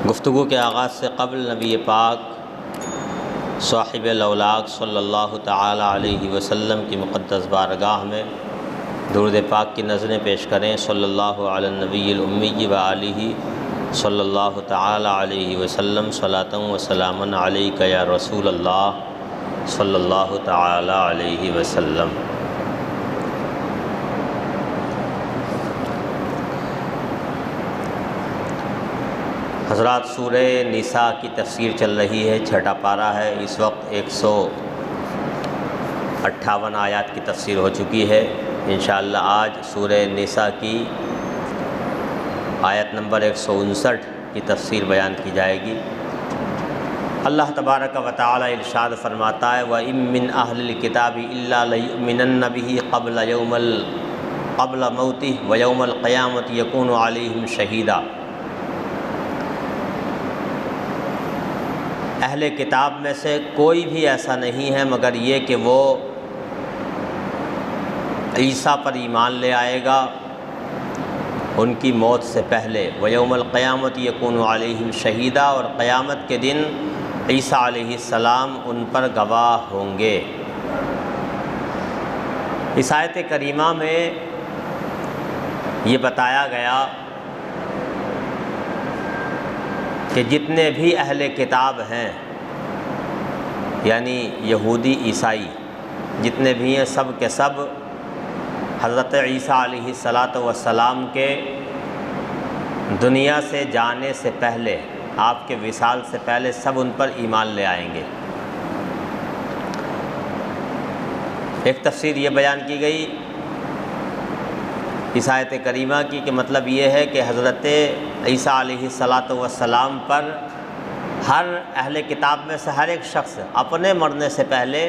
گفتگو کے آغاز سے قبل نبی پاک صاحب الاولاق صلی اللہ تعالی علیہ وسلم کی مقدس بارگاہ میں درود پاک کی نظریں پیش کریں۔ صلی اللہ علی النبی الامی و آلہ صلی اللہ تعالی علیہ وسلم صلاۃ و سلام علیک یا رسول اللہ صلی اللہ تعالی علیہ وسلم۔ حضرات، سورہ نساء کی تفسیر چل رہی ہے، چھٹا پارہ ہے۔ اس وقت 158 آیات کی تفسیر ہو چکی ہے۔ انشاءاللہ آج سورہ نساء کی آیت نمبر 159 کی تفسیر بیان کی جائے گی۔ اللہ تبارک و تعالی ارشاد فرماتا ہے وَإِن مِّنْ أَهْلِ الْكِتَابِ إِلَّا لَيُؤْمِنَنَّ بِهِ قبل موته وَيَوْمَ الْقِيَامَةِ يَكُونُ عَلَيْهِمْ شَهِيدًا۔ اہل کتاب میں سے کوئی بھی ایسا نہیں ہے مگر یہ کہ وہ عیسیٰ پر ایمان لے آئے گا ان کی موت سے پہلے۔ وَيَوْمَ الْقِيَامَةِ يَكُونُ عَلَيْهِمْ شَهِيدًا، اور قیامت کے دن عیسیٰ علیہ السلام ان پر گواہ ہوں گے۔ اس آیت کریمہ میں یہ بتایا گیا کہ جتنے بھی اہل کتاب ہیں، یعنی یہودی عیسائی جتنے بھی ہیں، سب کے سب حضرت عیسیٰ علیہ السلام کے دنیا سے جانے سے پہلے، آپ کے وصال سے پہلے سب ان پر ایمان لے آئیں گے۔ ایک تفسیر یہ بیان کی گئی اس آیت کریمہ کی کہ مطلب یہ ہے کہ حضرت عیسیٰ علیہ السلام پر ہر اہل کتاب میں سے ہر ایک شخص اپنے مرنے سے پہلے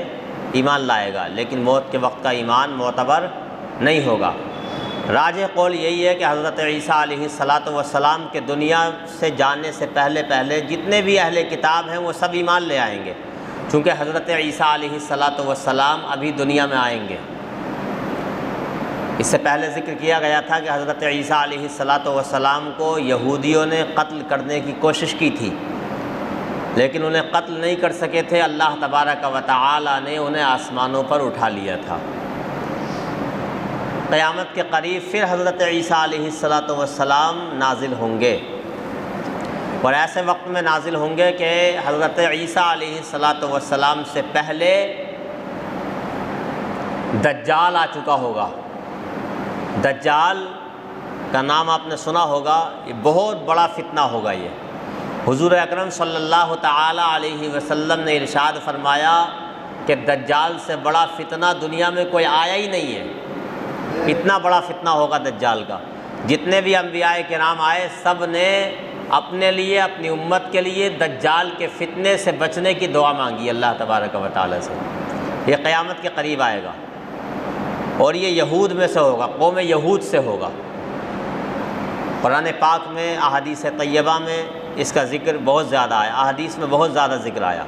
ایمان لائے گا، لیکن موت کے وقت کا ایمان معتبر نہیں ہوگا۔ راجح قول یہی ہے کہ حضرت عیسیٰ علیہ السلام کے دنیا سے جانے سے پہلے جتنے بھی اہل کتاب ہیں وہ سب ایمان لے آئیں گے، چونکہ حضرت عیسیٰ علیہ السلام ابھی دنیا میں آئیں گے۔ اس سے پہلے ذکر کیا گیا تھا کہ حضرت عیسیٰ علیہ السلام کو یہودیوں نے قتل کرنے کی کوشش کی تھی، لیکن انہیں قتل نہیں کر سکے تھے۔ اللہ تبارک و تعالی نے انہیں آسمانوں پر اٹھا لیا تھا۔ قیامت کے قریب پھر حضرت عیسیٰ علیہ السلام نازل ہوں گے، اور ایسے وقت میں نازل ہوں گے کہ حضرت عیسیٰ علیہ السلام سے پہلے دجال آ چکا ہوگا۔ دجال کا نام آپ نے سنا ہوگا، یہ بہت بڑا فتنہ ہوگا۔ یہ حضور اکرم صلی اللہ تعالی علیہ وسلم نے ارشاد فرمایا کہ دجال سے بڑا فتنہ دنیا میں کوئی آیا ہی نہیں ہے۔ اتنا بڑا فتنہ ہوگا دجال کا۔ جتنے بھی انبیاء کرام آئے سب نے اپنے لیے، اپنی امت کے لیے دجال کے فتنے سے بچنے کی دعا مانگی اللہ تبارک و تعالی سے۔ یہ قیامت کے قریب آئے گا، اور یہ یہود میں سے ہوگا، قوم یہود سے ہوگا۔ قرآن پاک میں احادیث طیبہ میں اس کا ذکر بہت زیادہ آیا، احادیث میں بہت زیادہ ذکر آیا،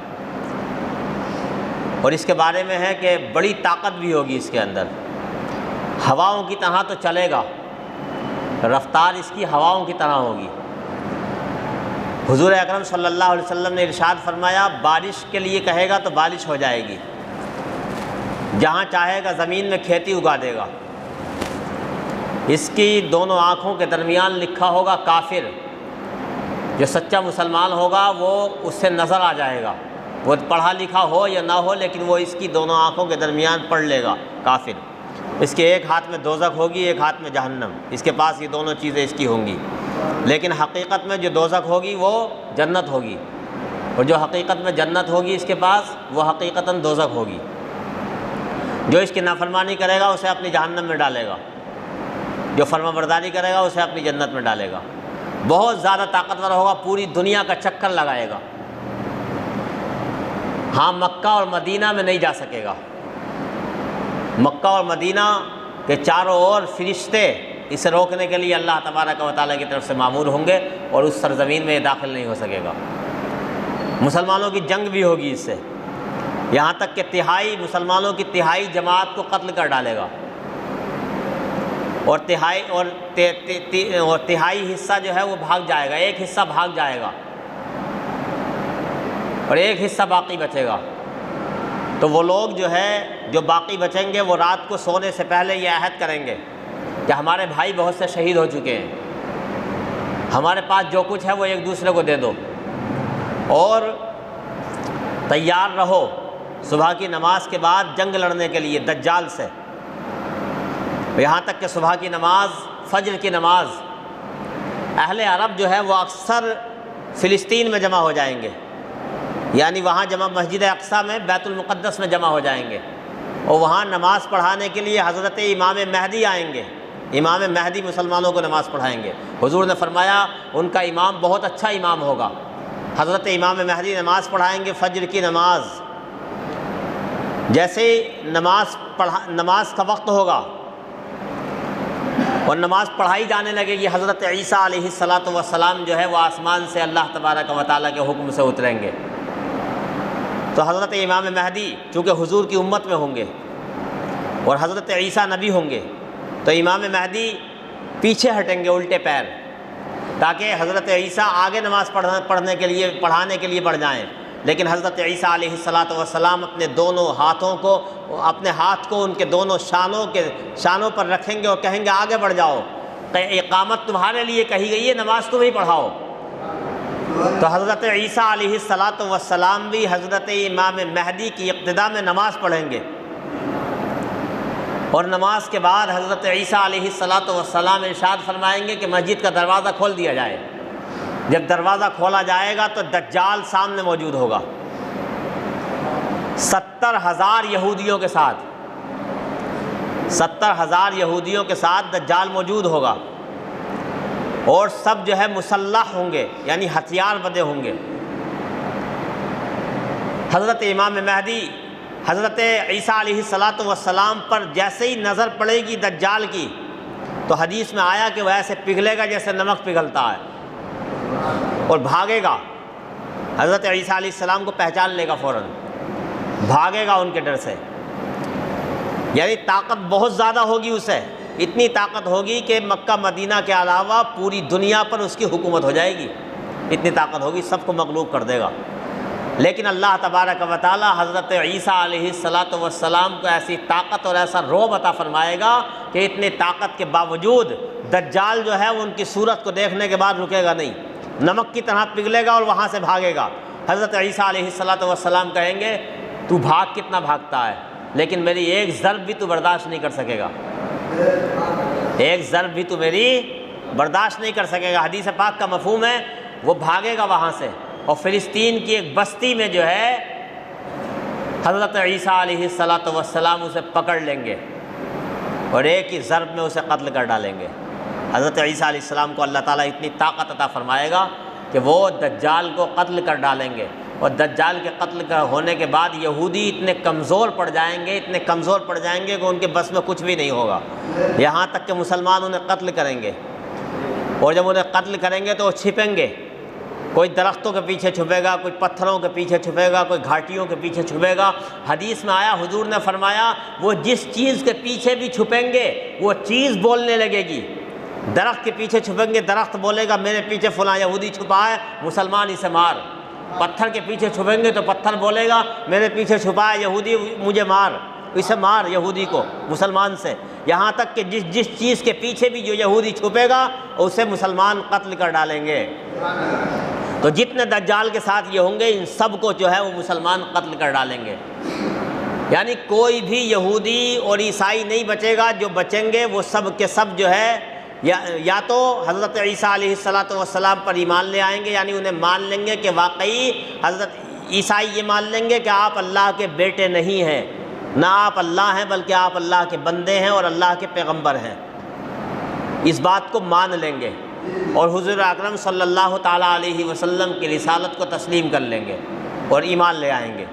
اور اس کے بارے میں ہے کہ بڑی طاقت بھی ہوگی اس کے اندر، ہواؤں کی طرح تو چلے گا، رفتار اس کی ہواؤں کی طرح ہوگی۔ حضور اکرم صلی اللہ علیہ وسلم نے ارشاد فرمایا بارش کے لیے کہے گا تو بارش ہو جائے گی، جہاں چاہے گا زمین میں کھیتی اگا دے گا۔ اس کی دونوں آنکھوں کے درمیان لکھا ہوگا کافر۔ جو سچا مسلمان ہوگا وہ اس سے نظر آ جائے گا، وہ پڑھا لکھا ہو یا نہ ہو، لیکن وہ اس کی دونوں آنکھوں کے درمیان پڑھ لے گا کافر۔ اس کے ایک ہاتھ میں دوزخ ہوگی، ایک ہاتھ میں جہنم، اس کے پاس یہ دونوں چیزیں اس کی ہوں گی، لیکن حقیقت میں جو دوزخ ہوگی وہ جنت ہوگی، اور جو حقیقت میں جنت ہوگی اس کے پاس وہ حقیقتاً دوزخ ہوگی۔ جو اس کی نافرمانی کرے گا اسے اپنی جہنم میں ڈالے گا، جو فرما برداری کرے گا اسے اپنی جنت میں ڈالے گا۔ بہت زیادہ طاقتور ہوگا، پوری دنیا کا چکر لگائے گا۔ ہاں، مکہ اور مدینہ میں نہیں جا سکے گا۔ مکہ اور مدینہ کے چاروں اور فرشتے اسے روکنے کے لیے اللہ تبارک و تعالیٰ کی طرف سے مامور ہوں گے، اور اس سرزمین میں یہ داخل نہیں ہو سکے گا۔ مسلمانوں کی جنگ بھی ہوگی اس سے، یہاں تک کہ مسلمانوں کی تہائی جماعت کو قتل کر ڈالے گا، اور تہائی حصہ جو ہے وہ بھاگ جائے گا، ایک حصہ بھاگ جائے گا، اور ایک حصہ باقی بچے گا۔ تو وہ لوگ جو ہے جو باقی بچیں گے وہ رات کو سونے سے پہلے یہ عہد کریں گے کہ ہمارے بھائی بہت سے شہید ہو چکے ہیں، ہمارے پاس جو کچھ ہے وہ ایک دوسرے کو دے دو، اور تیار رہو صبح کی نماز کے بعد جنگ لڑنے کے لیے دجال سے۔ یہاں تک کہ صبح کی نماز، فجر کی نماز، اہل عرب جو ہے وہ اکثر فلسطین میں جمع ہو جائیں گے، یعنی وہاں جمع مسجد اقصیٰ میں، بیت المقدس میں جمع ہو جائیں گے، اور وہاں نماز پڑھانے کے لیے حضرت امام مہدی آئیں گے۔ امام مہدی مسلمانوں کو نماز پڑھائیں گے۔ حضور نے فرمایا ان کا امام بہت اچھا امام ہوگا۔ حضرت امام مہدی نماز پڑھائیں گے، فجر کی نماز۔ جیسے نماز کا وقت ہوگا اور نماز پڑھائی جانے لگے گی، حضرت عیسیٰ علیہ السلام جو ہے وہ آسمان سے اللہ تبارک و تعالیٰ کے حکم سے اتریں گے۔ تو حضرت امام مہدی چونکہ حضور کی امت میں ہوں گے اور حضرت عیسیٰ نبی ہوں گے، تو امام مہدی پیچھے ہٹیں گے الٹے پیر، تاکہ حضرت عیسیٰ آگے نماز پڑھانے کے لیے بڑھ جائیں، لیکن حضرت عیسیٰ علیہ السلام اپنے دونوں ہاتھوں کو، اپنے ہاتھ کو ان کے دونوں شانوں پر رکھیں گے اور کہیں گے آگے بڑھ جاؤ، اقامت تمہارے لیے کہی گئی ہے، نماز تم ہی پڑھاؤ۔ تو حضرت عیسیٰ علیہ السلام بھی حضرت امام مہدی کی اقتداء میں نماز پڑھیں گے، اور نماز کے بعد حضرت عیسیٰ علیہ السلام ارشاد فرمائیں گے کہ مسجد کا دروازہ کھول دیا جائے۔ جب دروازہ کھولا جائے گا تو دجال سامنے موجود ہوگا 70,000 یہودیوں کے ساتھ، 70,000 یہودیوں کے ساتھ دجال موجود ہوگا، اور سب جو ہے مسلح ہوں گے، یعنی ہتھیار بندے ہوں گے۔ حضرت امام مہدی حضرت عیسیٰ علیہ السلام پر جیسے ہی نظر پڑے گی دجال کی، تو حدیث میں آیا کہ وہ ایسے پگھلے گا جیسے نمک پگھلتا ہے، اور بھاگے گا۔ حضرت عیسیٰ علیہ السلام کو پہچان لے گا فوراً، بھاگے گا ان کے ڈر سے، یعنی طاقت بہت زیادہ ہوگی اسے، اتنی طاقت ہوگی کہ مکہ مدینہ کے علاوہ پوری دنیا پر اس کی حکومت ہو جائے گی، اتنی طاقت ہوگی، سب کو مغلوب کر دے گا۔ لیکن اللہ تبارک و تعالی حضرت عیسیٰ علیہ السلام کو ایسی طاقت اور ایسا رعب عطا فرمائے گا کہ اتنی طاقت کے باوجود دجال جو ہے وہ ان کی صورت کو دیکھنے کے بعد رکے گا نہیں، نمک کی طرح پگھلے گا اور وہاں سے بھاگے گا۔ حضرت عیسیٰ علیہ السلام کہیں گے تو بھاگ کتنا بھاگتا ہے، لیکن میری ایک ضرب بھی تو برداشت نہیں کر سکے گا، ایک ضرب بھی تو میری برداشت نہیں کر سکے گا۔ حدیث پاک کا مفہوم ہے وہ بھاگے گا وہاں سے، اور فلسطین کی ایک بستی میں جو ہے حضرت عیسیٰ علیہ السلام اسے پکڑ لیں گے اور ایک ہی ضرب میں اسے قتل کر ڈالیں گے۔ حضرت عیسیٰ علیہ السلام کو اللہ تعالیٰ اتنی طاقت عطا فرمائے گا کہ وہ دجال کو قتل کر ڈالیں گے، اور دجال کے قتل ہونے کے بعد یہودی اتنے کمزور پڑ جائیں گے، اتنے کمزور پڑ جائیں گے کہ ان کے بس میں کچھ بھی نہیں ہوگا، یہاں تک کہ مسلمان انہیں قتل کریں گے، اور جب انہیں قتل کریں گے تو وہ چھپیں گے، کوئی درختوں کے پیچھے چھپے گا، کوئی پتھروں کے پیچھے چھپے گا، کوئی گھاٹیوں کے پیچھے چھپے گا۔ حدیث میں آیا، حضور نے فرمایا وہ جس چیز کے پیچھے بھی چھپیں گے وہ چیز بولنے لگے گی۔ درخت کے پیچھے چھپیں گے، درخت بولے گا میرے پیچھے فلاں یہودی چھپا ہے، مسلمان اسے مار۔ پتھر کے پیچھے چھپیں گے تو پتھر بولے گا میرے پیچھے چھپا ہے یہودی، مجھے مار، اسے مار یہودی کو، مسلمان سے، یہاں تک کہ جس چیز کے پیچھے بھی جو یہودی چھپے گا اسے مسلمان قتل کر ڈالیں گے۔ تو جتنے دجال کے ساتھ یہ ہوں گے ان سب کو جو ہے وہ مسلمان قتل کر ڈالیں گے، یعنی کوئی بھی یہودی اور عیسائی نہیں بچے گا، جو بچیں گے وہ سب کے سب جو ہے یا تو حضرت عیسیٰ علیہ السلام پر ایمان لے آئیں گے، یعنی انہیں مان لیں گے کہ واقعی حضرت عیسائی یہ مان لیں گے کہ آپ اللہ کے بیٹے نہیں ہیں، نہ آپ اللہ ہیں بلکہ آپ اللہ کے بندے ہیں اور اللہ کے پیغمبر ہیں، اس بات کو مان لیں گے، اور حضور اکرم صلی اللہ تعالیٰ علیہ وسلم کی رسالت کو تسلیم کر لیں گے اور ایمان لے آئیں گے،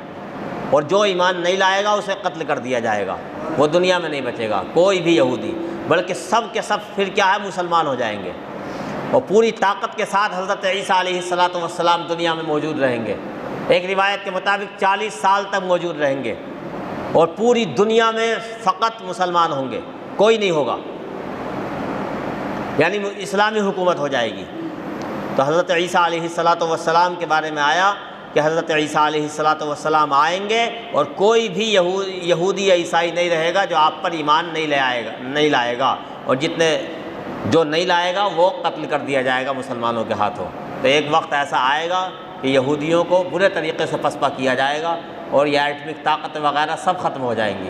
اور جو ایمان نہیں لائے گا اسے قتل کر دیا جائے گا، وہ دنیا میں نہیں بچے گا کوئی بھی یہودی، بلکہ سب کے سب پھر کیا ہے مسلمان ہو جائیں گے، اور پوری طاقت کے ساتھ حضرت عیسیٰ علیہ السلام دنیا میں موجود رہیں گے۔ ایک روایت کے مطابق 40 سال تک موجود رہیں گے، اور پوری دنیا میں فقط مسلمان ہوں گے، کوئی نہیں ہوگا، یعنی اسلامی حکومت ہو جائے گی۔ تو حضرت عیسیٰ علیہ السلام کے بارے میں آیا کہ حضرت عیسیٰ علیہ السلام آئیں گے اور کوئی بھی یہودی یا عیسائی نہیں رہے گا جو آپ پر ایمان نہیں لائے گا، اور جو نہیں لائے گا وہ قتل کر دیا جائے گا مسلمانوں کے ہاتھوں۔ تو ایک وقت ایسا آئے گا کہ یہودیوں کو برے طریقے سے پسپا کیا جائے گا، اور یہ ایٹمک طاقت وغیرہ سب ختم ہو جائیں گی،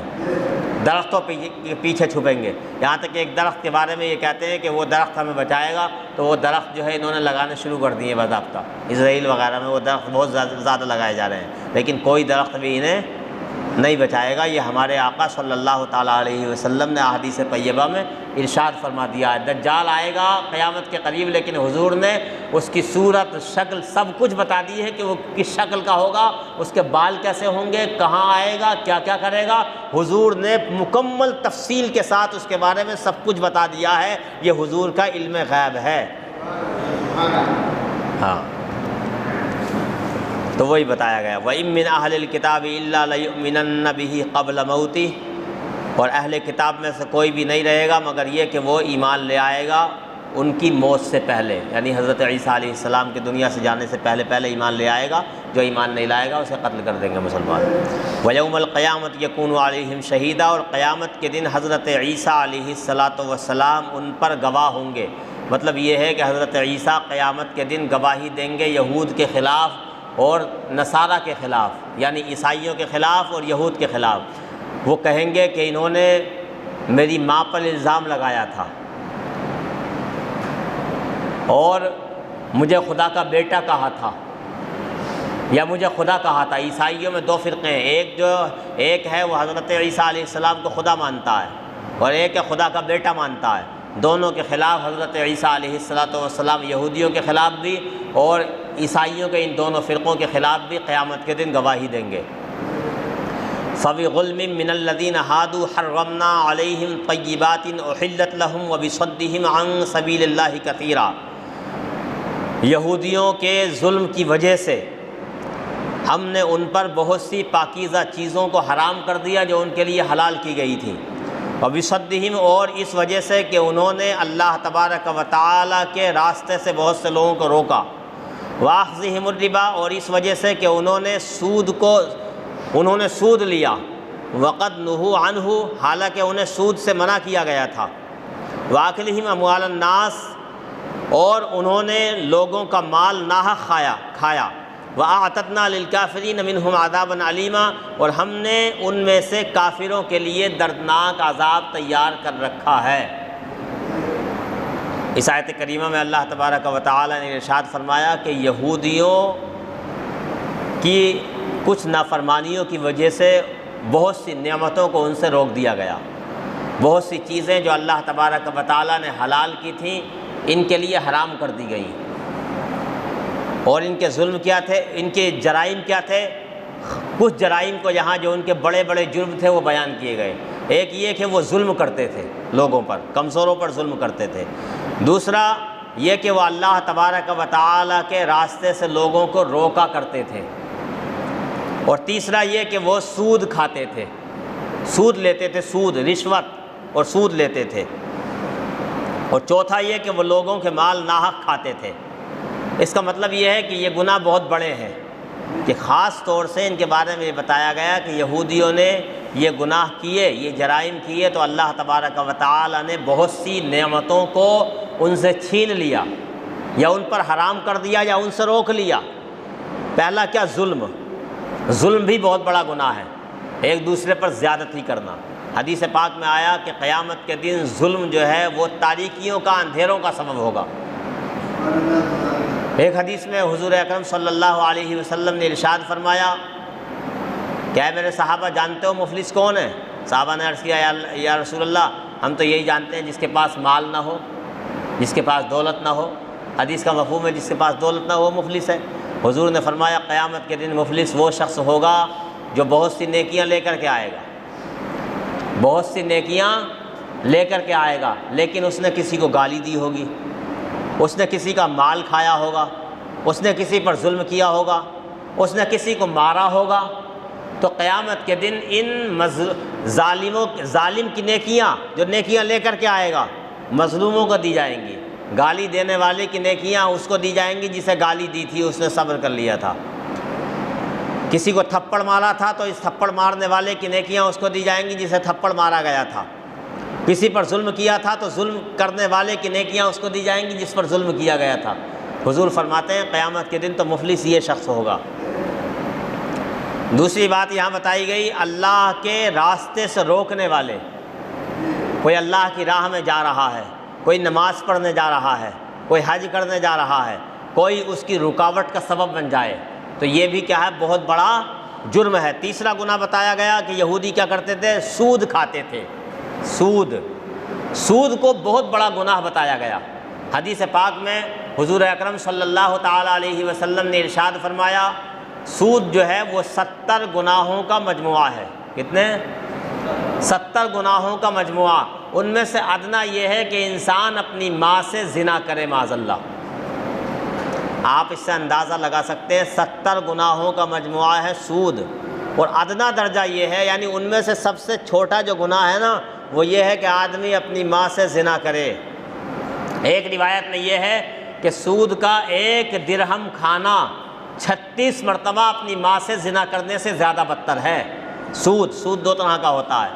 درختوں کے پیچھے چھپیں گے۔ یہاں تک کہ ایک درخت کے بارے میں یہ کہتے ہیں کہ وہ درخت ہمیں بچائے گا، تو وہ درخت جو ہے انہوں نے لگانے شروع کر دیے باضابطہ، اسرائیل وغیرہ میں وہ درخت بہت زیادہ لگائے جا رہے ہیں، لیکن کوئی درخت بھی انہیں نہیں بچائے گا۔ یہ ہمارے آقا صلی اللہ تعالیٰ علیہ وسلم نے احادیث طیبہ میں ارشاد فرما دیا ہے۔ دجال آئے گا قیامت کے قریب، لیکن حضور نے اس کی صورت، شکل، سب کچھ بتا دی ہے کہ وہ کس شکل کا ہوگا، اس کے بال کیسے ہوں گے، کہاں آئے گا، کیا کیا کرے گا۔ حضور نے مکمل تفصیل کے ساتھ اس کے بارے میں سب کچھ بتا دیا ہے۔ یہ حضور کا علم غیب ہے۔ ہاں، تو وہی بتایا گیا، وَإِن مِّنْ أَهْلِ الْكِتَابِ إِلَّا لَيُؤْمِنَنَّ بِهِ قَبْلَ مَوْتِهِ، اور اہل کتاب میں سے کوئی بھی نہیں رہے گا مگر یہ کہ وہ ایمان لے آئے گا ان کی موت سے پہلے، یعنی حضرت عیسیٰ علیہ السلام کے دنیا سے جانے سے پہلے ایمان لے آئے گا۔ جو ایمان نہیں لائے گا اسے قتل کر دیں گے مسلمان۔ وَيَوْمَ الْقِيَامَةِ يَكُونُ عَلَيْهِمْ شَهِيدًا، اور قیامت کے دن حضرت عیسیٰ علیہ السلام ان پر گواہ ہوں گے۔ مطلب یہ ہے کہ حضرت عیسیٰ قیامت کے دن گواہی دیں گے یہود کے خلاف اور نصارہ کے خلاف، یعنی عیسائیوں کے خلاف اور یہود کے خلاف۔ وہ کہیں گے کہ انہوں نے میری ماں پر الزام لگایا تھا اور مجھے خدا کا بیٹا کہا تھا، یا مجھے خدا کہا تھا۔ عیسائیوں میں دو فرقے ہیں، ایک ہے وہ حضرت عیسیٰ علیہ السلام کو خدا مانتا ہے، اور ایک ہے خدا کا بیٹا مانتا ہے۔ دونوں کے خلاف حضرت عیسیٰ علیہ السلام یہودیوں کے خلاف بھی اور عیسائیوں کے ان دونوں فرقوں کے خلاف بھی قیامت کے دن گواہی دیں گے۔ فَبِظُلْمٍ مِّنَ الَّذِينَ هَادُوا حَرَّمْنَا عَلَيْهِمْ طَيِّبَاتٍ أُحِلَّتْ لَهُمْ وَبِصَدِّهِمْ عَن سَبِيلِ اللَّهِ كَثِيرًا، یہودیوں کے ظلم کی وجہ سے ہم نے ان پر بہت سی پاکیزہ چیزوں کو حرام کر دیا جو ان کے لیے حلال کی گئی تھی۔ وَبِصَدِّهِمْ، اور اس وجہ سے کہ انہوں نے اللہ تبارک و تعالیٰ کے راستے سے بہت سے لوگوں کو روکا۔ وَأَخْذِهِمُ الرِّبَا، اور اس وجہ سے کہ انہوں نے سود لیا۔ وَقَدْ نُهُوا عَنْهُ، حالانکہ انہیں سود سے منع کیا گیا تھا۔ وَأَكْلِهِمْ أَمْوَالَ النَّاسِ، اور انہوں نے لوگوں کا مال ناحق کھایا۔ وَأَعْتَدْنَا لِلْكَافِرِينَ مِنْهُمْ عَذَابًا عَلِيمًا، اور ہم نے ان میں سے کافروں کے لیے دردناک عذاب تیار کر رکھا ہے۔ اس آیت کریمہ میں اللہ تبارک و تعالی نے ارشاد فرمایا کہ یہودیوں کی کچھ نافرمانیوں کی وجہ سے بہت سی نعمتوں کو ان سے روک دیا گیا۔ بہت سی چیزیں جو اللہ تبارک و تعالی نے حلال کی تھیں ان کے لیے حرام کر دی گئیں، اور ان کے ظلم کیا تھے، ان کے جرائم کیا تھے۔ کچھ جرائم کو یہاں جو ان کے بڑے بڑے جرم تھے وہ بیان کیے گئے۔ ایک یہ کہ وہ ظلم کرتے تھے، لوگوں پر، کمزوروں پر ظلم کرتے تھے۔ دوسرا یہ کہ وہ اللہ تبارک و تعالیٰ کے راستے سے لوگوں کو روکا کرتے تھے۔ اور تیسرا یہ کہ وہ سود کھاتے تھے، سود لیتے تھے، سود، رشوت اور سود لیتے تھے۔ اور چوتھا یہ کہ وہ لوگوں کے مال ناحق کھاتے تھے۔ اس کا مطلب یہ ہے کہ یہ گناہ بہت بڑے ہیں، کہ خاص طور سے ان کے بارے میں یہ بتایا گیا کہ یہودیوں نے یہ گناہ کیے، یہ جرائم کیے، تو اللہ تبارک و تعالی نے بہت سی نعمتوں کو ان سے چھین لیا، یا ان پر حرام کر دیا، یا ان سے روک لیا۔ پہلا کیا؟ ظلم بھی بہت بڑا گناہ ہے، ایک دوسرے پر زیادتی کرنا۔ حدیث پاک میں آیا کہ قیامت کے دن ظلم جو ہے وہ تاریکیوں کا، اندھیروں کا سبب ہوگا۔ ایک حدیث میں حضور اکرم صلی اللہ علیہ وسلم نے ارشاد فرمایا کہ اے میرے صحابہ، جانتے ہو مفلس کون ہے؟ صحابہ نے عرض کیا یا رسول اللہ، ہم تو یہی جانتے ہیں جس کے پاس مال نہ ہو، جس کے پاس دولت نہ ہو۔ حدیث کا مفہوم ہے جس کے پاس دولت نہ ہو وہ مفلس ہے۔ حضور نے فرمایا قیامت کے دن مفلس وہ شخص ہوگا جو بہت سی نیکیاں لے کر کے آئے گا، بہت سی نیکیاں لے کر کے آئے گا، لیکن اس نے کسی کو گالی دی ہوگی، اس نے کسی کا مال کھایا ہوگا، اس نے کسی پر ظلم کیا ہوگا، اس نے کسی کو مارا ہوگا۔ تو قیامت کے دن ان ظالم کی نیکیاں، جو نیکیاں لے کر کے آئے گا، مظلوموں کو دی جائیں گی۔ گالی دینے والے کی نیکیاں اس کو دی جائیں گی جسے گالی دی تھی، اس نے صبر کر لیا تھا۔ کسی کو تھپڑ مارا تھا تو اس تھپڑ مارنے والے کی نیکیاں اس کو دی جائیں گی جسے تھپڑ مارا گیا تھا، کسی پر ظلم کیا تھا تو ظلم کرنے والے کی نیکیاں اس کو دی جائیں گی جس پر ظلم کیا گیا تھا۔ حضور فرماتے ہیں قیامت کے دن تو مفلس یہ شخص ہوگا۔ دوسری بات یہاں بتائی گئی، اللہ کے راستے سے روکنے والے، کوئی اللہ کی راہ میں جا رہا ہے، کوئی نماز پڑھنے جا رہا ہے، کوئی حج کرنے جا رہا ہے، کوئی اس کی رکاوٹ کا سبب بن جائے تو یہ بھی کیا ہے، بہت بڑا جرم ہے۔ تیسرا گناہ بتایا گیا کہ یہودی کیا کرتے تھے، سود کھاتے تھے، سود کو بہت بڑا گناہ بتایا گیا۔ حدیث پاک میں حضور اکرم صلی اللہ تعالیٰ علیہ وسلم نے ارشاد فرمایا، سود جو ہے وہ 70 گناہوں کا مجموعہ ہے۔ کتنے؟ 70 گناہوں کا مجموعہ۔ ان میں سے ادنا یہ ہے کہ انسان اپنی ماں سے زنا کرے معاذ اللہ۔ آپ اس سے اندازہ لگا سکتے ہیں 70 گناہوں کا مجموعہ ہے سود، اور ادنا درجہ یہ ہے، یعنی ان میں سے سب سے چھوٹا جو گناہ ہے نا وہ یہ ہے کہ آدمی اپنی ماں سے زنا کرے۔ ایک روایت میں یہ ہے کہ سود کا 1 درہم کھانا 36 مرتبہ اپنی ماں سے زنا کرنے سے زیادہ بدتر ہے۔ سود 2 طرح کا ہوتا ہے،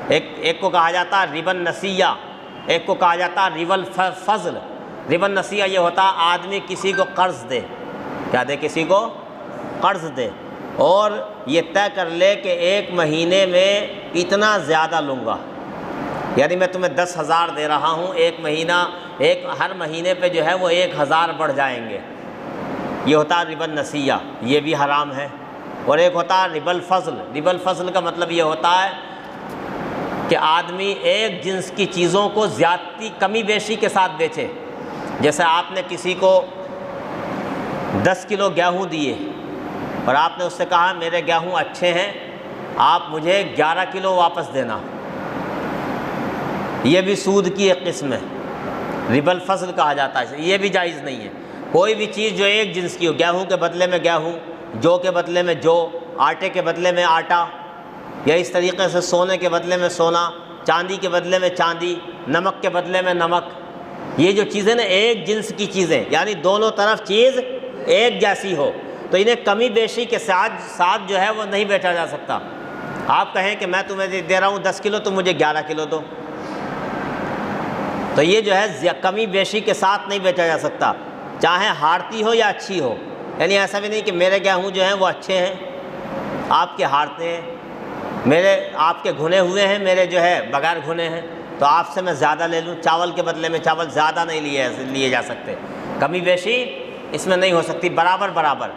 ایک کو کہا جاتا ہے ربا النسیہ، ایک کو کہا جاتا ہے ربا الفضل۔ ربا النسیہ یہ ہوتا ہے آدمی کسی کو قرض دے، کیا دے، کسی کو قرض دے، اور یہ طے کر لے کہ 1 مہینے میں اتنا زیادہ لوں گا، یعنی میں تمہیں 10,000 دے رہا ہوں، ہر مہینے پہ جو ہے وہ 1,000 بڑھ جائیں گے، یہ ہوتا ہے ربا النسیہ، یہ بھی حرام ہے۔ اور ایک ہوتا ہے ربا الفضل۔ ربا الفضل کا مطلب یہ ہوتا ہے کہ آدمی ایک جنس کی چیزوں کو زیادتی کمی بیشی کے ساتھ بیچے۔ جیسے آپ نے کسی کو 10 کلو گیہوں دیے اور آپ نے اس سے کہا میرے گیہوں اچھے ہیں، آپ مجھے 11 کلو واپس دینا، یہ بھی سود کی ایک قسم ہے، ربا الفضل کہا جاتا ہے، یہ بھی جائز نہیں ہے۔ کوئی بھی چیز جو ایک جنس کی ہو، گیہوں کے بدلے میں گیہوں، جو کے بدلے میں جو، آٹے کے بدلے میں آٹا، یا اس طریقے سے سونے کے بدلے میں سونا، چاندی کے بدلے میں چاندی، نمک کے بدلے میں نمک، یہ جو چیزیں نا ایک جنس کی چیزیں، یعنی دونوں طرف چیز ایک جیسی ہو، تو انہیں کمی بیشی کے ساتھ جو ہے وہ نہیں بیچا جا سکتا۔ آپ کہیں کہ میں تمہیں دے رہا ہوں 10 کلو، تم مجھے 11 کلو دو، تو یہ جو ہے کمی بیشی کے ساتھ نہیں بیچا جا سکتا، چاہے ہارتی ہو یا اچھی ہو۔ یعنی ایسا بھی نہیں کہ میرے گیہوں جو ہیں وہ اچھے ہیں، آپ کے ہارتے ہیں، آپ کے گھنے ہوئے ہیں، میرے جو ہے بغیر گھنے ہیں، تو آپ سے میں زیادہ لے لوں، چاول کے بدلے میں چاول زیادہ نہیں لیے جا سکتے، کمی بیشی اس میں نہیں ہو سکتی، برابر۔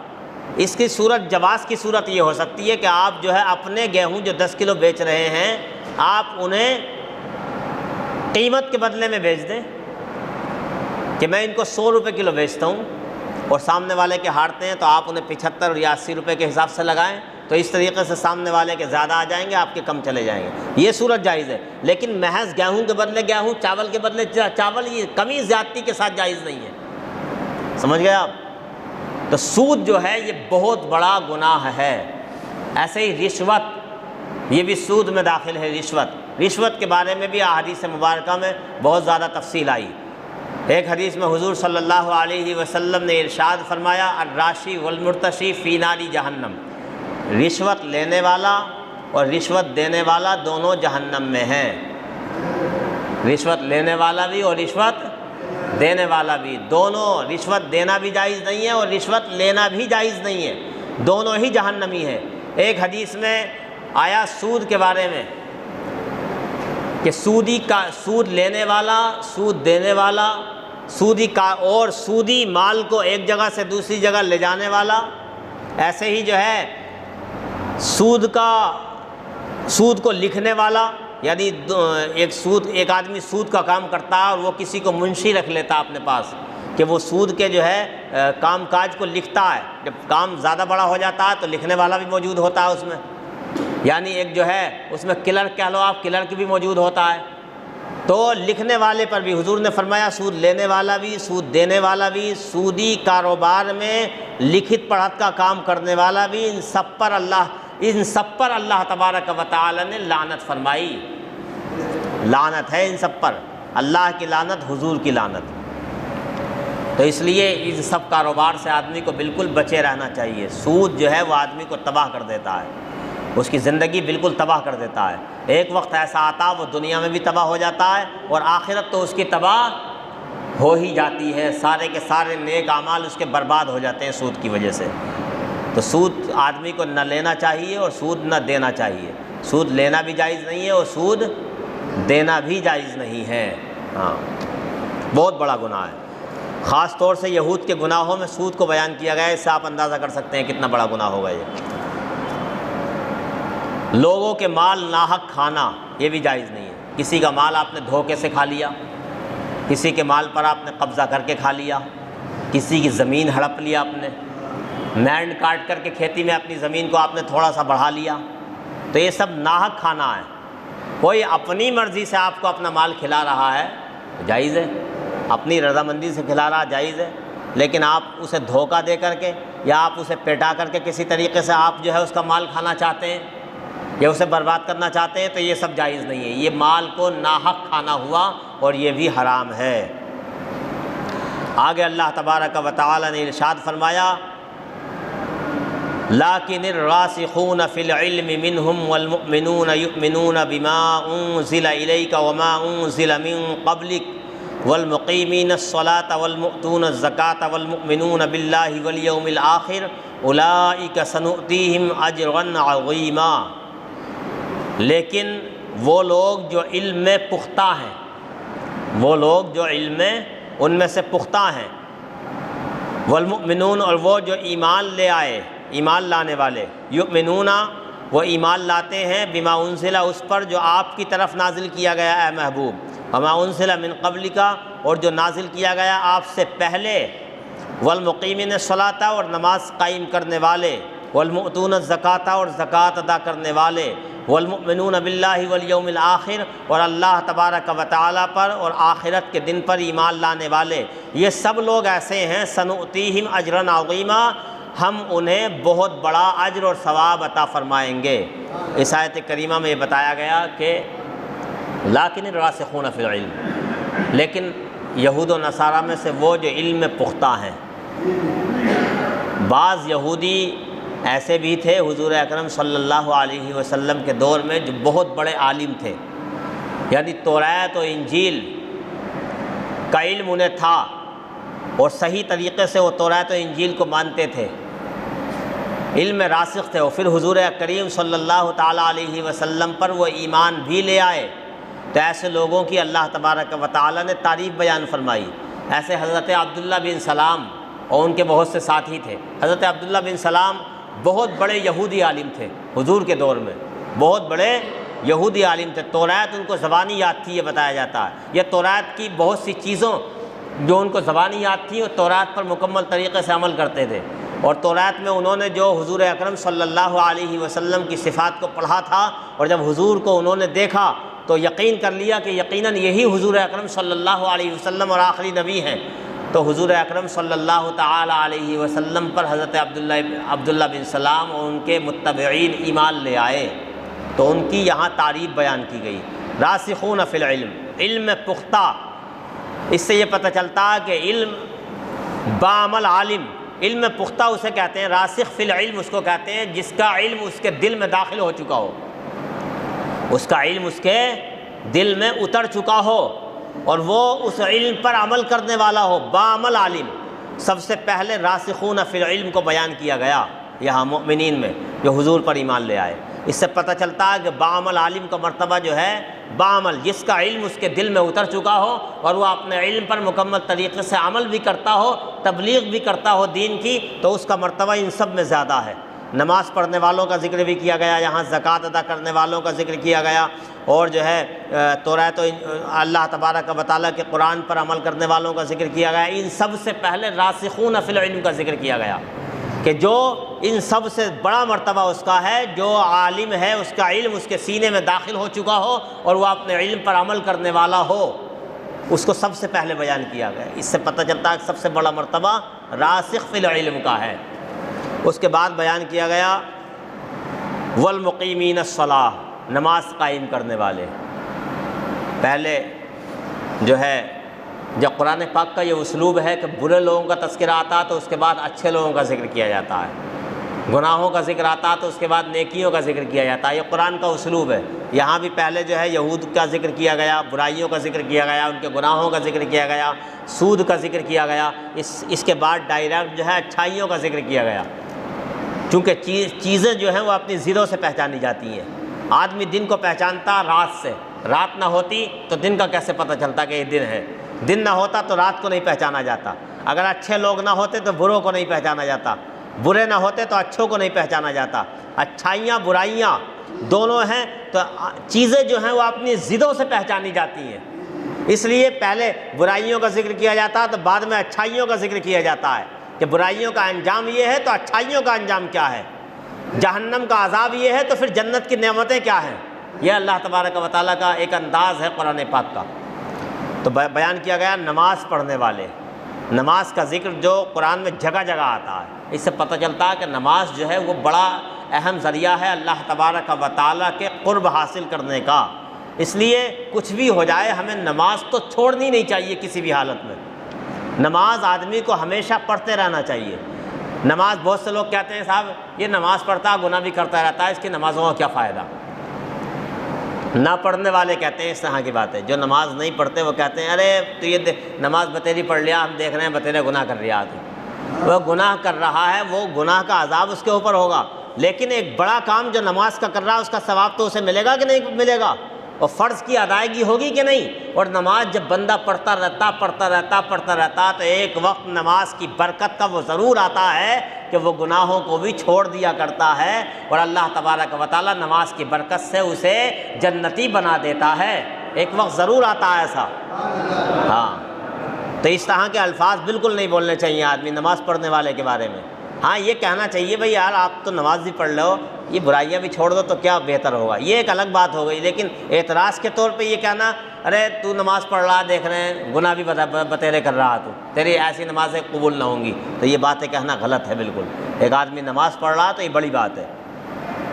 اس کی صورت، جواز کی صورت یہ ہو سکتی ہے کہ آپ جو ہے اپنے گیہوں جو 10 کلو بیچ رہے ہیں، آپ انہیں قیمت کے بدلے میں بیچ دیں، کہ میں ان کو 100 روپے کلو بیچتا ہوں اور سامنے والے کے ہارتے ہیں تو آپ انہیں 75 یا 80 روپے کے حساب سے لگائیں، تو اس طریقے سے سامنے والے کے زیادہ آ جائیں گے، آپ کے کم چلے جائیں گے، یہ صورت جائز ہے۔ لیکن محض گیہوں کے بدلے گیہوں، چاول کے بدلے چاول، یہ کمی زیادتی کے ساتھ جائز نہیں ہے، سمجھ گئے آپ؟ تو سود جو ہے یہ بہت بڑا گناہ ہے۔ ایسے ہی رشوت، یہ بھی سود میں داخل ہے۔ رشوت کے بارے میں بھی احادیث مبارکہ میں بہت زیادہ تفصیل آئی۔ ایک حدیث میں حضور صلی اللہ علیہ وسلم نے ارشاد فرمایا، الراشی والمرتشی فی نار جہنم، رشوت لینے والا اور رشوت دینے والا دونوں جہنم میں ہیں۔ رشوت لینے والا بھی اور رشوت دینے والا بھی، دونوں، رشوت دینا بھی جائز نہیں ہے اور رشوت لینا بھی جائز نہیں ہے، دونوں ہی جہنمی ہیں۔ ایک حدیث میں آیا سود کے بارے میں کہ سود لینے والا، سود دینے والا، اور سودی مال کو ایک جگہ سے دوسری جگہ لے جانے والا، ایسے ہی جو ہے سود کو لکھنے والا، یعنی ایک آدمی سود کا کام کرتا ہے اور وہ کسی کو منشی رکھ لیتا ہے اپنے پاس کہ وہ سود کے جو ہے کام کاج کو لکھتا ہے، جب کام زیادہ بڑا ہو جاتا ہے تو لکھنے والا بھی موجود ہوتا ہے اس میں، یعنی ایک جو ہے اس میں کلرک کہہ لو آپ، کلرک بھی موجود ہوتا ہے۔ تو لکھنے والے پر بھی حضور نے فرمایا سود لینے والا بھی، سود دینے والا بھی، سودی کاروبار میں لکھت پڑھت کا کام کرنے والا بھی، ان سب پر اللہ تبارک و تعالی نے لعنت فرمائی، لعنت ہے ان سب پر، اللہ کی لعنت، حضور کی لعنت۔ تو اس لیے اس سب کاروبار سے آدمی کو بالکل بچے رہنا چاہیے۔ سود جو ہے وہ آدمی کو تباہ کر دیتا ہے، اس کی زندگی بالکل تباہ کر دیتا ہے۔ ایک وقت ایسا آتا وہ دنیا میں بھی تباہ ہو جاتا ہے اور آخرت تو اس کی تباہ ہو ہی جاتی ہے، سارے کے سارے نیک اعمال اس کے برباد ہو جاتے ہیں سود کی وجہ سے۔ تو سود آدمی کو نہ لینا چاہیے اور سود نہ دینا چاہیے۔ سود لینا بھی جائز نہیں ہے اور سود دینا بھی جائز نہیں ہے۔ ہاں، بہت بڑا گناہ ہے۔ خاص طور سے یہود کے گناہوں میں سود کو بیان کیا گیا ہے، اس سے آپ اندازہ کر سکتے ہیں کتنا بڑا گناہ ہوگا یہ۔ لوگوں کے مال ناحق کھانا یہ بھی جائز نہیں ہے۔ کسی کا مال آپ نے دھوکے سے کھا لیا، کسی کے مال پر آپ نے قبضہ کر کے کھا لیا، کسی کی زمین ہڑپ لیا، آپ نے لینڈ کاٹ کر کے کھیتی میں اپنی زمین کو آپ نے تھوڑا سا بڑھا لیا، تو یہ سب ناحق کھانا ہے۔ کوئی اپنی مرضی سے آپ کو اپنا مال کھلا رہا ہے جائز ہے، اپنی رضامندی سے کھلا رہا جائز ہے، لیکن آپ اسے دھوکہ دے کر کے یا آپ اسے پیٹا کر کے کسی طریقے سے آپ جو ہے اس کا مال کھانا چاہتے ہیں یا اسے برباد کرنا چاہتے ہیں تو یہ سب جائز نہیں ہے۔ یہ مال کو ناحق کھانا ہوا اور یہ بھی حرام ہے۔ آگے اللہ تبارک و تعالی نے ارشاد فرمایا لیکن الراسخون فی العلم منہم والمؤمنون یؤمنون بما انزل الیک وما انزل من قبلک والمقیمین الصلاۃ والمؤتون الزکاۃ والمؤمنون باللہ والیوم الآخر اولئک سنؤتیہم اجرا عظیما۔ لیکن وہ لوگ جو علم میں پختہ ہیں، وہ لوگ جو علم میں ان میں سے پختہ ہیں، والمؤمنون اور وہ جو ایمان لے آئے، ایمان لانے والے، یؤمنون وہ ایمان لاتے ہیں بما انزل اس پر جو آپ کی طرف نازل کیا گیا اے محبوب، وما انزل من قبلک اور جو نازل کیا گیا آپ سے پہلے، والمقیمین الصلاۃ اور نماز قائم کرنے والے، والمؤتون الزکاۃ اور زکوٰۃ ادا کرنے والے، والمؤمنون باللہ والیوم الآخر اور اللہ تبارک و تعالیٰ پر اور آخرت کے دن پر ایمان لانے والے، یہ سب لوگ ایسے ہیں سنؤتیہم اجرا عظیما، ہم انہیں بہت بڑا اجر اور ثواب عطا فرمائیں گے۔ اس آیت کریمہ میں یہ بتایا گیا کہ لیکن الراسخون فی العلم، لیکن یہود و نصارہ میں سے وہ جو علم میں پختہ ہیں۔ بعض یہودی ایسے بھی تھے حضور اکرم صلی اللہ علیہ وسلم کے دور میں جو بہت بڑے عالم تھے، یعنی تورات و انجیل کا علم انہیں تھا اور صحیح طریقے سے وہ تورات و انجیل کو مانتے تھے، علم میں راسخ تھے، اور پھر حضور کریم صلی اللہ تعالیٰ علیہ وسلم پر وہ ایمان بھی لے آئے، تو ایسے لوگوں کی اللہ تبارک و تعالیٰ نے تعریف بیان فرمائی۔ ایسے حضرت عبداللہ بن سلام اور ان کے بہت سے ساتھی تھے۔ حضرت عبداللہ بن سلام بہت بڑے یہودی عالم تھے حضور کے دور میں، بہت بڑے یہودی عالم تھے، تورات ان کو زبانی یاد تھی، یہ بتایا جاتا ہے۔ یہ تورات کی بہت سی چیزوں جو ان کو زبانی یاد تھی، وہ تورات پر مکمل طریقے سے عمل کرتے تھے، اور تورات میں انہوں نے جو حضور اکرم صلی اللہ علیہ وسلم کی صفات کو پڑھا تھا، اور جب حضور کو انہوں نے دیکھا تو یقین کر لیا کہ یقیناً یہی حضور اکرم صلی اللہ علیہ وسلم اور آخری نبی ہیں۔ تو حضور اکرم صلی اللہ تعالی علیہ وسلم پر حضرت عبداللہ بن سلام اور ان کے متبعین ایمان لے آئے، تو ان کی یہاں تعریف بیان کی گئی۔ راسخون فی العلم، علم میں پختہ، اس سے یہ پتہ چلتا ہے کہ علم بعمل عالم، علم میں پختہ اسے کہتے ہیں، راسخ فی العلم اس کو کہتے ہیں جس کا علم اس کے دل میں داخل ہو چکا ہو، اس کا علم اس کے دل میں اتر چکا ہو اور وہ اس علم پر عمل کرنے والا ہو، بعمل عالم۔ سب سے پہلے راسخون فی العلم کو بیان کیا گیا یہاں مومنین میں جو حضور پر ایمان لے آئے۔ اس سے پتہ چلتا ہے کہ بعمل عالم کا مرتبہ جو ہے، بعمل جس کا علم اس کے دل میں اتر چکا ہو اور وہ اپنے علم پر مکمل طریقے سے عمل بھی کرتا ہو، تبلیغ بھی کرتا ہو دین کی، تو اس کا مرتبہ ان سب میں زیادہ ہے۔ نماز پڑھنے والوں کا ذکر بھی کیا گیا یہاں، زکوٰۃ ادا کرنے والوں کا ذکر کیا گیا، اور جو ہے تورات و اللہ تبارک و تعالیٰ کے قرآن پر عمل کرنے والوں کا ذکر کیا گیا۔ ان سب سے پہلے راسخون فی العلم کا ذکر کیا گیا کہ جو ان سب سے بڑا مرتبہ اس کا ہے، جو عالم ہے اس کا علم اس کے سینے میں داخل ہو چکا ہو اور وہ اپنے علم پر عمل کرنے والا ہو، اس کو سب سے پہلے بیان کیا گیا۔ اس سے پتہ چلتا ہے کہ سب سے بڑا مرتبہ راسخ فی العلم کا ہے۔ اس کے بعد بیان کیا گیا والمقیمین الصلاۃ، نماز قائم کرنے والے۔ پہلے جو ہے جب قرآن پاک کا یہ اسلوب ہے کہ برے لوگوں کا تذکرہ آتا تو اس کے بعد اچھے لوگوں کا ذکر کیا جاتا ہے، گناہوں کا ذکر آتا تو اس کے بعد نیکیوں کا ذکر کیا جاتا ہے، یہ قرآن کا اسلوب ہے۔ یہاں بھی پہلے جو ہے یہود کا ذکر کیا گیا، برائیوں کا ذکر کیا گیا، ان کے گناہوں کا ذکر کیا گیا، سود کا ذکر کیا گیا، اس کے بعد ڈائریکٹ جو ہے اچھائیوں کا ذکر کیا گیا، چونکہ چیزیں جو ہیں وہ اپنی ضدوں سے پہچانی جاتی ہیں۔ آدمی دن کو پہچانتا رات سے، رات نہ ہوتی تو دن کا کیسے پتہ چلتا کہ یہ دن ہے، دن نہ ہوتا تو رات کو نہیں پہچانا جاتا، اگر اچھے لوگ نہ ہوتے تو بروں کو نہیں پہچانا جاتا، برے نہ ہوتے تو اچھوں کو نہیں پہچانا جاتا۔ اچھائیاں برائیاں دونوں ہیں تو چیزیں جو ہیں وہ اپنی ضدوں سے پہچانی جاتی ہیں، اس لیے پہلے برائیوں کا ذکر کیا جاتا ہے تو بعد میں اچھائیوں کا ذکر کیا جاتا ہے کہ برائیوں کا انجام یہ ہے تو اچھائیوں کا انجام کیا ہے، جہنم کا عذاب یہ ہے تو پھر جنت کی نعمتیں کیا ہیں۔ یہ اللہ تبارک و تعالیٰ کا ایک انداز ہے قرآن پاک کا۔ تو بیان کیا گیا نماز پڑھنے والے، نماز کا ذکر جو قرآن میں جگہ جگہ آتا ہے، اس سے پتہ چلتا ہے کہ نماز جو ہے وہ بڑا اہم ذریعہ ہے اللہ تبارک و تعالیٰ کے قرب حاصل کرنے کا۔ اس لیے کچھ بھی ہو جائے ہمیں نماز تو چھوڑنی نہیں چاہیے کسی بھی حالت میں، نماز آدمی کو ہمیشہ پڑھتے رہنا چاہیے۔ نماز بہت سے لوگ کہتے ہیں صاحب یہ نماز پڑھتا گناہ بھی کرتا رہتا ہے، اس کی نمازوں کا کیا فائدہ؟ نہ پڑھنے والے کہتے ہیں اس طرح کی بات ہے، جو نماز نہیں پڑھتے وہ کہتے ہیں ارے تو یہ نماز بتیری پڑھ لیا، ہم دیکھ رہے ہیں بتیرے گناہ کر رہا ہے، وہ گناہ کر رہا ہے، وہ گناہ کا عذاب اس کے اوپر ہوگا، لیکن ایک بڑا کام جو نماز کا کر رہا ہے اس کا ثواب تو اسے ملے گا کہ نہیں ملے گا، اور فرض کی ادائیگی ہوگی کہ نہیں۔ اور نماز جب بندہ پڑھتا رہتا تو ایک وقت نماز کی برکت کا وہ ضرور آتا ہے کہ وہ گناہوں کو بھی چھوڑ دیا کرتا ہے، اور اللہ تبارک و تعالیٰ نماز کی برکت سے اسے جنتی بنا دیتا ہے، ایک وقت ضرور آتا ہے ایسا۔ ہاں تو اس طرح کے الفاظ بالکل نہیں بولنے چاہیے آدمی نماز پڑھنے والے کے بارے میں۔ ہاں یہ کہنا چاہیے بھئی یار آپ تو نماز بھی پڑھ لو، یہ برائیاں بھی چھوڑ دو تو کیا بہتر ہوگا، یہ ایک الگ بات ہو گئی، لیکن اعتراض کے طور پہ یہ کہنا ارے تو نماز پڑھ رہا دیکھ رہے ہیں گناہ بھی بتیرے کر رہا تو تیری ایسی نمازیں قبول نہ ہوں گی، تو یہ باتیں کہنا غلط ہے بالکل۔ ایک آدمی نماز پڑھ رہا تو یہ بڑی بات ہے،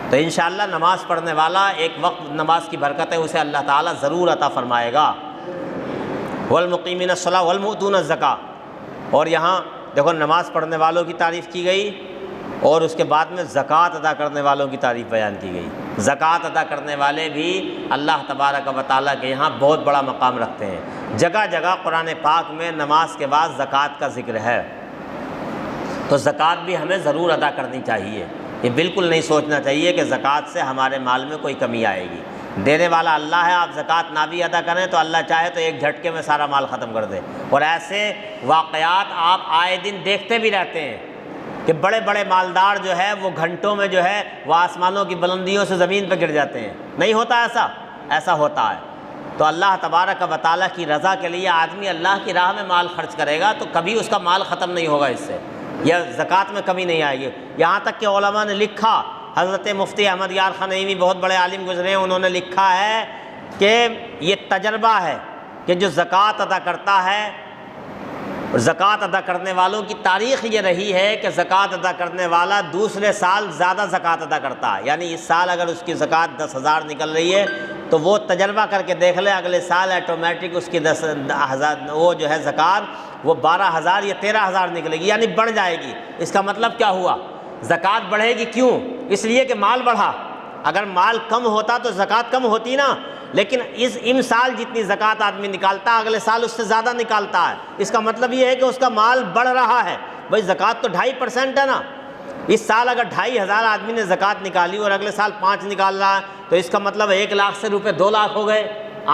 تو انشاءاللہ نماز پڑھنے والا ایک وقت نماز کی برکت ہے اسے اللہ تعالیٰ ضرور عطا فرمائے گا۔ والمقیمین الصلاۃ والمؤتون الزکاۃ، اور یہاں دیکھو نماز پڑھنے والوں کی تعریف کی گئی اور اس کے بعد میں زکوٰۃ ادا کرنے والوں کی تعریف بیان کی گئی۔ زکوٰۃ ادا کرنے والے بھی اللہ تبارک و تعالیٰ کے یہاں بہت بڑا مقام رکھتے ہیں، جگہ جگہ قرآن پاک میں نماز کے بعد زکوٰۃ کا ذکر ہے، تو زکوٰۃ بھی ہمیں ضرور ادا کرنی چاہیے۔ یہ بالکل نہیں سوچنا چاہیے کہ زکوٰۃ سے ہمارے مال میں کوئی کمی آئے گی، دینے والا اللہ ہے، آپ زکوٰۃ نہ بھی ادا کریں تو اللہ چاہے تو ایک جھٹکے میں سارا مال ختم کر دے۔ اور ایسے واقعات آپ آئے دن دیکھتے بھی رہتے ہیں کہ بڑے بڑے مالدار جو ہے وہ گھنٹوں میں جو ہے وہ آسمانوں کی بلندیوں سے زمین پہ گر جاتے ہیں، نہیں ہوتا ایسا ہوتا ہے۔ تو اللہ تبارک و تعالیٰ کی رضا کے لیے آدمی اللہ کی راہ میں مال خرچ کرے گا تو کبھی اس کا مال ختم نہیں ہوگا، اس سے یا زکوٰۃ میں کمی نہیں آئے گی۔ یہاں تک کہ علماء نے لکھا، حضرت مفتی احمد یار خان نعیمی بہت بڑے عالم گزرے ہیں، انہوں نے لکھا ہے کہ یہ تجربہ ہے کہ جو زکوٰۃ ادا کرتا ہے، زکوٰۃ ادا کرنے والوں کی تاریخ یہ رہی ہے کہ زکوٰۃ ادا کرنے والا دوسرے سال زیادہ زکوٰۃ ادا کرتا ہے، یعنی اس سال اگر اس کی زکوٰۃ 10,000 نکل رہی ہے تو وہ تجربہ کر کے دیکھ لے اگلے سال آٹومیٹک اس کی 10,000 وہ جو ہے زکوٰۃ وہ 12,000 یا 13,000 نکلے گی، یعنی بڑھ جائے گی۔ اس کا مطلب کیا ہوا؟ زکوٰۃ بڑھے گی، کیوں؟ اس لیے کہ مال بڑھا۔ اگر مال کم ہوتا تو زکوٰۃ کم ہوتی نا، لیکن اس سال جتنی زکوٰۃ آدمی نکالتا ہے اگلے سال اس سے زیادہ نکالتا ہے، اس کا مطلب یہ ہے کہ اس کا مال بڑھ رہا ہے۔ بھائی زکوٰۃ تو 2.5% ہے نا، اس سال اگر 2,500 آدمی نے زکوٰۃ نکالی اور اگلے سال 5 نکال رہا ہے تو اس کا مطلب 1 لاکھ سے روپے 2 لاکھ ہو گئے،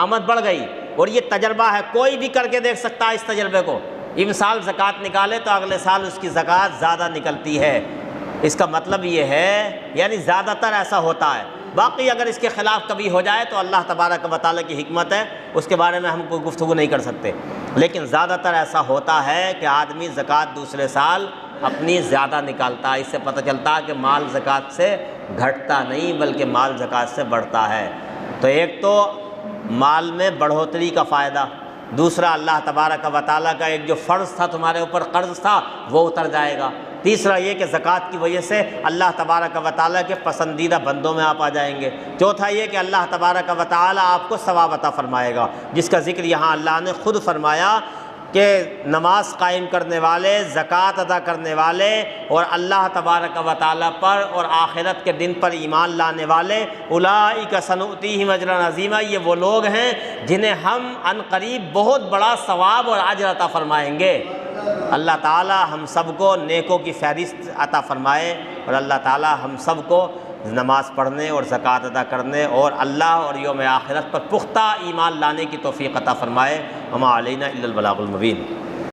آمد بڑھ گئی۔ اور یہ تجربہ ہے، کوئی بھی کر کے دیکھ سکتا ہے اس تجربے کو، اس سال زکوٰۃ نکالے تو اگلے سال اس کی زکوٰۃ زیادہ نکلتی ہے، اس کا مطلب یہ ہے یعنی زیادہ تر ایسا ہوتا ہے۔ باقی اگر اس کے خلاف کبھی ہو جائے تو اللہ تبارک و تعالیٰ کی حکمت ہے، اس کے بارے میں ہم کوئی گفتگو نہیں کر سکتے، لیکن زیادہ تر ایسا ہوتا ہے کہ آدمی زکوٰۃ دوسرے سال اپنی زیادہ نکالتا ہے۔ اس سے پتہ چلتا ہے کہ مال زکوٰۃ سے گھٹتا نہیں بلکہ مال زکوٰۃ سے بڑھتا ہے۔ تو ایک تو مال میں بڑھوتری کا فائدہ، دوسرا اللہ تبارک و تعالیٰ کا ایک جو فرض تھا تمہارے اوپر قرض تھا وہ اتر جائے گا، تیسرا یہ کہ زکوٰۃ کی وجہ سے اللہ تبارک و تعالیٰ کے پسندیدہ بندوں میں آپ آ جائیں گے، چوتھا یہ کہ اللہ تبارک و تعالیٰ آپ کو ثواب عطا فرمائے گا، جس کا ذکر یہاں اللہ نے خود فرمایا کہ نماز قائم کرنے والے، زکوٰۃ ادا کرنے والے اور اللہ تبارک و تعالیٰ پر اور آخرت کے دن پر ایمان لانے والے، اولئک سنؤتیہم اجرا عظیما، یہ وہ لوگ ہیں جنہیں ہم عن قریب بہت بڑا ثواب اور اجر عطا فرمائیں گے۔ اللہ تعالیٰ ہم سب کو نیکوں کی فہرست عطا فرمائے، اور اللہ تعالیٰ ہم سب کو نماز پڑھنے اور زکوٰۃ ادا کرنے اور اللہ اور یوم آخرت پر پختہ ایمان لانے کی توفیق عطا فرمائے۔ وما علینا الا البلاغ المبین۔